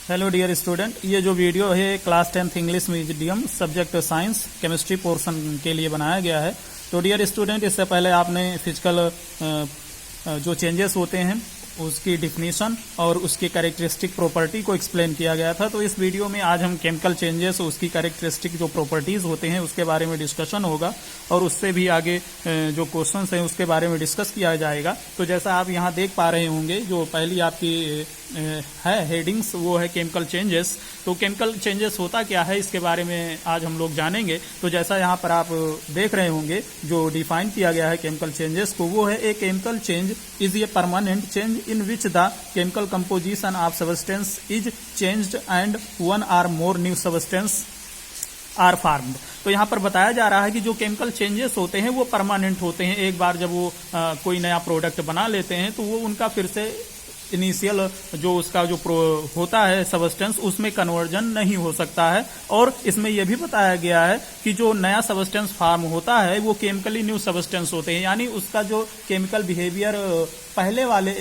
Hello dear student, ये जो video है class 10th English medium subject science chemistry portion के लिए बनाया गया है। तो डियर स्टूडेंट, इससे पहले आपने फिजिकल जो चेंजेस होते हैं उसकी डिफिनीशन और उसकी कैरेक्टरिस्टिक प्रॉपर्टी को एक्सप्लेन किया गया था। तो इस वीडियो में आज हम केमिकल चेंजेस उसकी कैरेक्टरिस्टिक जो प्रॉपर्टीज होते हैं उसके बारे में डिस्कशन होगा और उससे भी आगे जो क्वेश्चंस हैं उसके बारे में डिस्कस किया जाएगा। तो जैसा आप यहाँ देख पा रहे होंगे, जो पहली आपकी है हेडिंग्स वो है केमिकल चेंजेस। तो केमिकल चेंजेस होता क्या है इसके बारे में आज हम लोग जानेंगे। तो जैसा यहाँ पर आप देख रहे होंगे, जो डिफाइन किया गया है केमिकल चेंजेस को, वो है a chemical change is a permanent change in which the chemical composition of substance is changed and one or more new substance are formed. तो यहाँ पर बताया जा रहा है कि जो केमिकल चेंजेस होते हैं वो परमानेंट होते हैं। एक बार जब वो कोई नया प्रोडक्ट बना लेते हैं तो वो उनका फिर से इनिशियल जो उसका जो होता है सब्सटेंस उसमें कन्वर्जन नहीं हो सकता है। और इसमें यह भी बताया गया है कि जो नया सब्सटेंस फार्म होता है वो केमिकली न्यू सब्सटेंस होते हैं, यानी उसका जो केमिकल बिहेवियर पहले वाले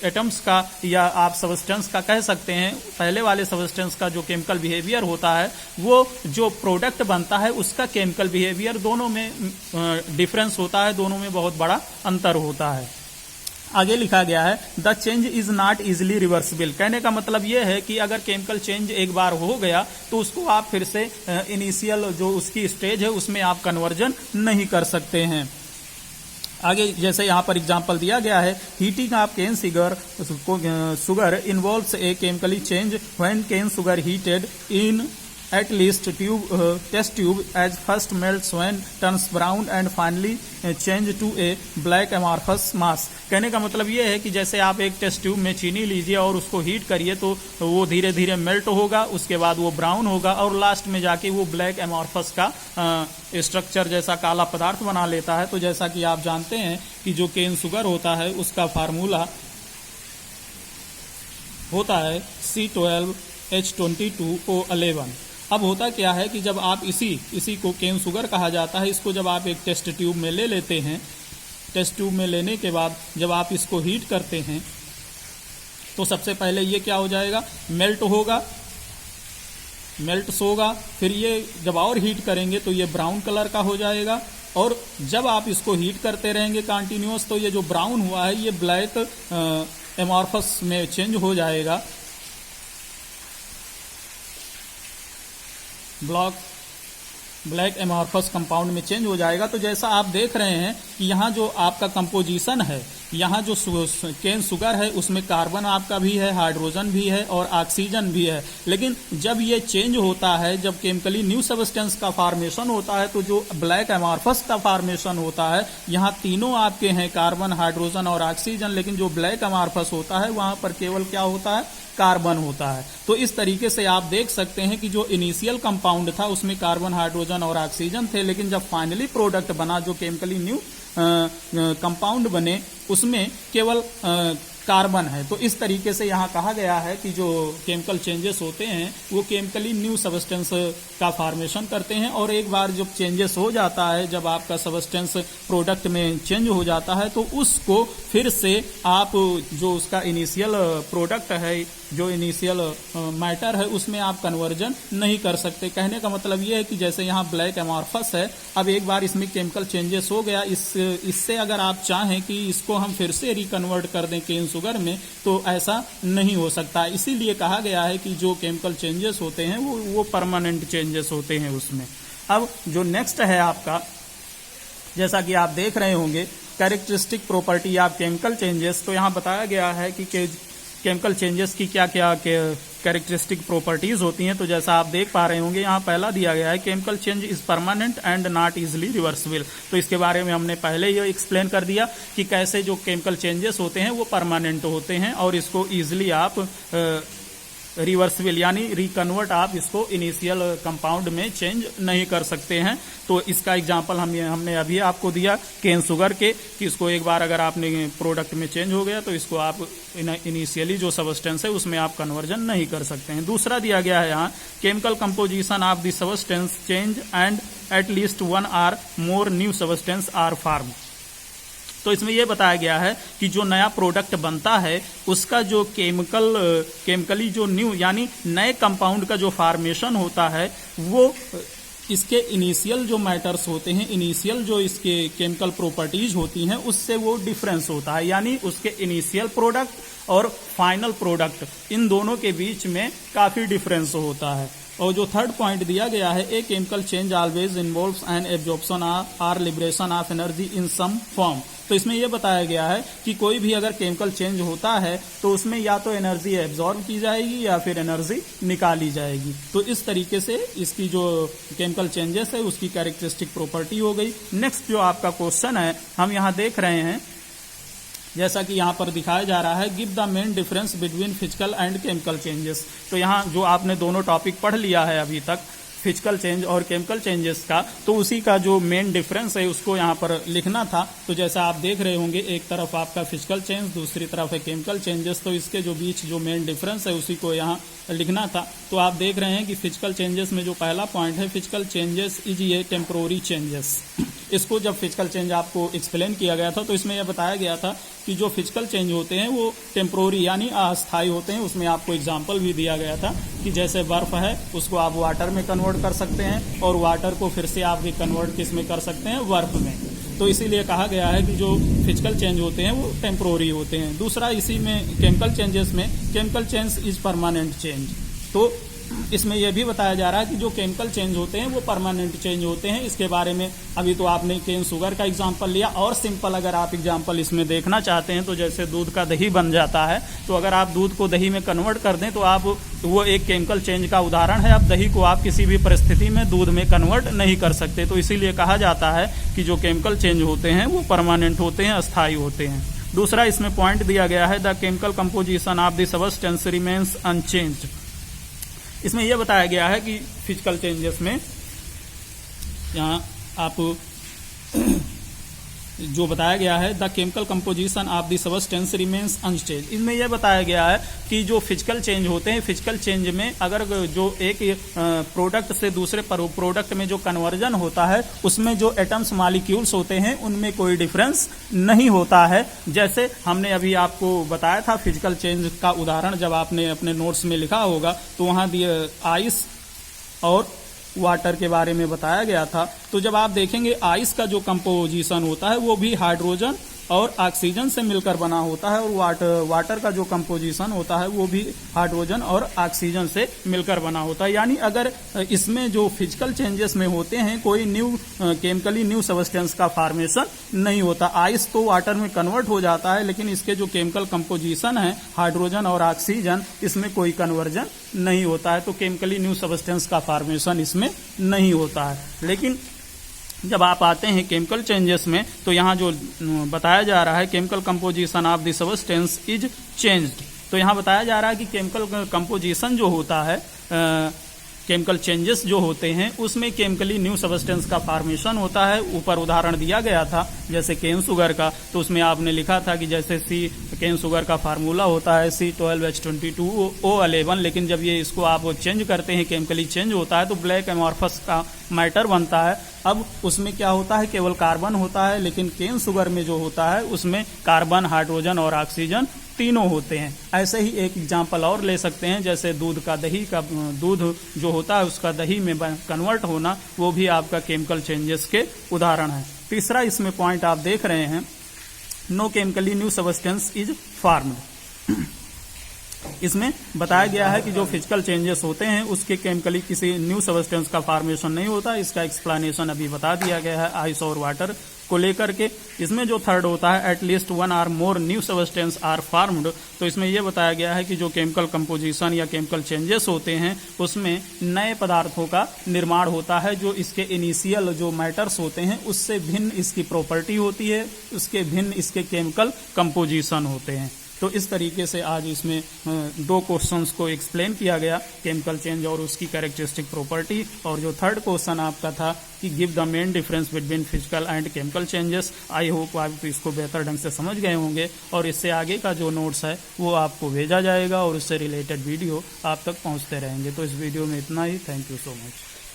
एटम्स का या आप सब्सटेंस का कह सकते हैं, पहले वाले सब्सटेंस का जो केमिकल बिहेवियर होता है वो जो प्रोडक्ट बनता है उसका केमिकल बिहेवियर, दोनों में डिफरेंस होता है, दोनों में बहुत बड़ा अंतर होता है। आगे लिखा गया है the change is not easily reversible. कहने का मतलब यह है कि अगर केमिकल चेंज एक बार हो गया तो उसको आप फिर से इनिशियल जो उसकी स्टेज है उसमें आप कन्वर्जन नहीं कर सकते हैं। आगे जैसे यहाँ पर एग्जांपल दिया गया है, heating of cane sugar involves a chemically change when cane sugar heated in at least test tube as first melts when turns brown and finally change to a black amorphous mass। कहने का मतलब ये है कि जैसे आप एक test tube में चीनी लीजिए और उसको हीट करिए तो वो धीरे धीरे मेल्ट होगा, उसके बाद वो ब्राउन होगा और लास्ट में जाके वो ब्लैक एमॉर्फस का स्ट्रक्चर जैसा काला पदार्थ बना लेता है। तो जैसा कि आप जानते हैं कि जो केन शुगर होता है उसका फार्मूला होता है C12H22O11। अब होता क्या है कि जब आप इसी को केन शुगर कहा जाता है, इसको जब आप एक टेस्ट ट्यूब में ले लेते हैं, टेस्ट ट्यूब में लेने के बाद जब आप इसको हीट करते हैं तो सबसे पहले ये क्या हो जाएगा, मेल्ट होगा, फिर ये जब और हीट करेंगे तो ये ब्राउन कलर का हो जाएगा और जब आप इसको हीट करते रहेंगे कंटिन्यूअस तो ये जो ब्राउन हुआ है ये ब्लैक एमॉर्फस में चेंज हो जाएगा, ब्लैक एमॉर्फस कंपाउंड में चेंज हो जाएगा। तो जैसा आप देख रहे हैं कि यहाँ जो आपका कंपोजिशन है, यहाँ जो केन शुगर है उसमें कार्बन आपका भी है, हाइड्रोजन भी है और ऑक्सीजन भी है। लेकिन जब ये चेंज होता है, जब केमिकली न्यू सब्सटेंस का फॉर्मेशन होता है तो जो ब्लैक एमॉर्फस का फॉर्मेशन होता है, यहाँ तीनों आपके हैं कार्बन, हाइड्रोजन और ऑक्सीजन, लेकिन जो ब्लैक एमॉर्फस होता है वहां पर केवल क्या होता है, कार्बन होता है। तो इस तरीके से आप देख सकते हैं कि जो इनिशियल कंपाउंड था उसमें कार्बन, हाइड्रोजन और ऑक्सीजन थे, लेकिन जब फाइनली प्रोडक्ट बना, जो केमिकली न्यू कंपाउंड बने, उसमें केवल कार्बन है। तो इस तरीके से यहाँ कहा गया है कि जो केमिकल चेंजेस होते हैं वो केमिकली न्यू सब्सटेंस का फॉर्मेशन करते हैं और एक बार जब चेंजेस हो जाता है, जब आपका सब्सटेंस प्रोडक्ट में चेंज हो जाता है तो उसको फिर से आप जो उसका इनिशियल प्रोडक्ट है, जो इनिशियल मैटर है उसमें आप कन्वर्जन नहीं कर सकते। कहने का मतलब ये है कि जैसे यहाँ ब्लैक एमॉर्फस है, अब एक बार इसमें केमिकल चेंजेस हो गया, इससे अगर आप चाहें कि इसको हम फिर से रिकन्वर्ट कर दें केन शुगर में तो ऐसा नहीं हो सकता। इसीलिए कहा गया है कि जो केमिकल चेंजेस होते हैं वो परमानेंट चेंजेस होते हैं उसमें। अब जो नेक्स्ट है आपका, जैसा कि आप देख रहे होंगे, characteristic property of chemical changes. तो यहाँ बताया गया है कि केमिकल चेंजेस की क्या क्या कैरेक्टरिस्टिक प्रॉपर्टीज होती हैं। तो जैसा आप देख पा रहे होंगे, यहाँ पहला दिया गया है chemical change is permanent and not easily reversible. तो इसके बारे में हमने पहले ही एक्सप्लेन कर दिया कि कैसे जो केमिकल चेंजेस होते हैं वो परमानेंट होते हैं और इसको इजिली आप रिवर्सिबल यानी रिकन्वर्ट आप इसको इनिशियल कंपाउंड में चेंज नहीं कर सकते हैं। तो इसका एग्जांपल हमने अभी आपको दिया केन शुगर के, कि इसको एक बार अगर आपने प्रोडक्ट में चेंज हो गया तो इसको आप इनिशियली जो सब्सटेंस है उसमें आप कन्वर्जन नहीं कर सकते हैं। दूसरा दिया गया है यहाँ chemical composition of the substance change and at least one or more new substance are form. तो इसमें यह बताया गया है कि जो नया प्रोडक्ट बनता है उसका जो केमिकली जो न्यू यानी नए कंपाउंड का जो फॉर्मेशन होता है वो इसके इनिशियल जो मैटर्स होते हैं, इनिशियल जो इसके केमिकल प्रॉपर्टीज होती हैं उससे वो डिफरेंस होता है, यानी उसके इनिशियल प्रोडक्ट और फाइनल प्रोडक्ट इन दोनों के बीच में काफी डिफरेंस होता है। और जो थर्ड पॉइंट दिया गया है, a chemical change always involves an absorption or liberation of energy in some form. तो इसमें यह बताया गया है कि कोई भी अगर केमिकल चेंज होता है तो उसमें या तो एनर्जी एब्जॉर्ब की जाएगी या फिर एनर्जी निकाली जाएगी। तो इस तरीके से इसकी जो केमिकल चेंजेस है उसकी कैरेक्टरिस्टिक प्रॉपर्टी हो गई। नेक्स्ट जो आपका क्वेश्चन है हम यहाँ देख रहे हैं, जैसा कि यहाँ पर दिखाया जा रहा है, give the main difference between physical and chemical changes. तो यहाँ जो आपने दोनों टॉपिक पढ़ लिया है अभी तक, फिजिकल चेंज और केमिकल चेंजेस का, तो उसी का जो मेन डिफरेंस है उसको यहाँ पर लिखना था। तो जैसा आप देख रहे होंगे, एक तरफ आपका फिजिकल चेंज, दूसरी तरफ है केमिकल चेंजेस, तो इसके जो बीच जो मेन डिफरेंस है उसी को यहाँ लिखना था। तो आप देख रहे हैं कि फिजिकल चेंजेस में जो पहला पॉइंट है, फिजिकल चेंजेस इज ये टेम्पोररी चेंजेस। इसको जब फिजिकल चेंज आपको एक्सप्लेन किया गया था तो इसमें यह बताया गया था कि जो फिजिकल चेंज होते हैं वो टेम्पोररी यानी अस्थायी होते हैं। उसमें आपको एग्जांपल भी दिया गया था कि जैसे बर्फ है उसको आप वाटर में कन्वर्ट कर सकते हैं और वाटर को फिर से आप भी कन्वर्ट किस में कर सकते हैं, बर्फ में। तो इसीलिए कहा गया है कि जो फिजिकल चेंज होते हैं वो टेम्पोररी होते हैं। दूसरा इसी में केमिकल चेंजेस में, chemical change is permanent change. तो इसमें यह भी बताया जा रहा है कि जो केमिकल चेंज होते हैं वो परमानेंट चेंज होते हैं। इसके बारे में अभी तो आपने केन शुगर का एग्जांपल लिया, और सिंपल अगर आप एग्जांपल इसमें देखना चाहते हैं तो जैसे दूध का दही बन जाता है, तो अगर आप दूध को दही में कन्वर्ट कर दें तो आप वो एक केमिकल चेंज का उदाहरण है। अब दही को आप किसी भी परिस्थिति में दूध में कन्वर्ट नहीं कर सकते। तो इसीलिए कहा जाता है कि जो केमिकल चेंज होते हैं वो परमानेंट होते हैं, अस्थायी होते हैं। दूसरा इसमें पॉइंट दिया गया है, the chemical composition of the substance remains unchanged. इसमें यह बताया गया है कि फिजिकल चेंजेस में यहाँ आप जो बताया गया है, the chemical composition of the substance remains unchanged. इसमें यह बताया गया है कि जो फिजिकल चेंज होते हैं, फिजिकल चेंज में अगर जो एक प्रोडक्ट से दूसरे प्रोडक्ट में जो कन्वर्जन होता है उसमें जो एटम्स मॉलिक्यूल्स होते हैं उनमें कोई डिफरेंस नहीं होता है। जैसे हमने अभी आपको बताया था फिजिकल चेंज का उदाहरण, जब आपने अपने नोट्स में लिखा होगा तो वहां दिए आइस और वाटर के बारे में बताया गया था। तो जब आप देखेंगे आइस का जो कंपोजिशन होता है वो भी हाइड्रोजन और ऑक्सीजन से मिलकर बना होता है, और वाटर का जो कंपोजिशन होता है वो भी हाइड्रोजन और ऑक्सीजन से मिलकर बना होता है। यानी अगर इसमें जो फिजिकल चेंजेस में होते हैं कोई न्यू केमिकली न्यू सब्सटेंस का फॉर्मेशन नहीं होता। आइस तो वाटर में कन्वर्ट हो जाता है, लेकिन इसके जो केमिकल कंपोजिशन है हाइड्रोजन और ऑक्सीजन, इसमें कोई कन्वर्जन नहीं होता है। तो केमिकली न्यू सब्सटेंस का फॉर्मेशन इसमें नहीं होता है। लेकिन जब आप आते हैं केमिकल चेंजेस में तो यहाँ जो बताया जा रहा है, chemical composition of the substance is changed. तो यहाँ बताया जा रहा है कि केमिकल कंपोजिशन जो होता है, केमिकल चेंजेस जो होते हैं उसमें केमिकली न्यू सब्सटेंस का फॉर्मेशन होता है। ऊपर उदाहरण दिया गया था जैसे केन शुगर का, तो उसमें आपने लिखा था कि जैसे केन शुगर का फार्मूला होता है C12H22O11, लेकिन जब ये इसको आप चेंज करते हैं, केमिकली चेंज होता है तो ब्लैक एमॉर्फस का मैटर बनता है। अब उसमें क्या होता है, केवल कार्बन होता है, लेकिन केन शुगर में जो होता है उसमें कार्बन, हाइड्रोजन और ऑक्सीजन तीनों होते हैं। ऐसे ही एक एग्जांपल और ले सकते हैं, जैसे दूध का दही का, दूध जो होता है उसका दही में कन्वर्ट होना, वो भी आपका केमिकल चेंजेस के उदाहरण है। तीसरा इसमें पॉइंट आप देख रहे हैं, no chemically new substance is formed. इसमें बताया गया है कि जो फिजिकल चेंजेस होते हैं उसके केमिकली किसी न्यू सब्सटेंस का फॉर्मेशन नहीं होता। इसका एक्सप्लेनेशन अभी बता दिया गया है आइस और वाटर को लेकर के। इसमें जो थर्ड होता है, at least one or more new substance are formed. तो इसमें यह बताया गया है कि जो केमिकल कंपोजिशन या केमिकल चेंजेस होते हैं उसमें नए पदार्थों का निर्माण होता है, जो इसके इनिशियल जो मैटर्स होते हैं उससे भिन्न इसकी प्रॉपर्टी होती है, उसके भिन्न इसके केमिकल कंपोजिशन होते हैं। तो इस तरीके से आज इसमें दो क्वेश्चंस को एक्सप्लेन किया गया, केमिकल चेंज और उसकी कैरेक्टरिस्टिक प्रॉपर्टी। और जो थर्ड क्वेश्चन आपका था कि give the main difference between physical and chemical changes. I hope आप इसको बेहतर ढंग से समझ गए होंगे, और इससे आगे का जो नोट्स है वो आपको भेजा जाएगा और उससे रिलेटेड वीडियो आप तक पहुंचते रहेंगे। तो इस वीडियो में इतना ही। Thank you so much.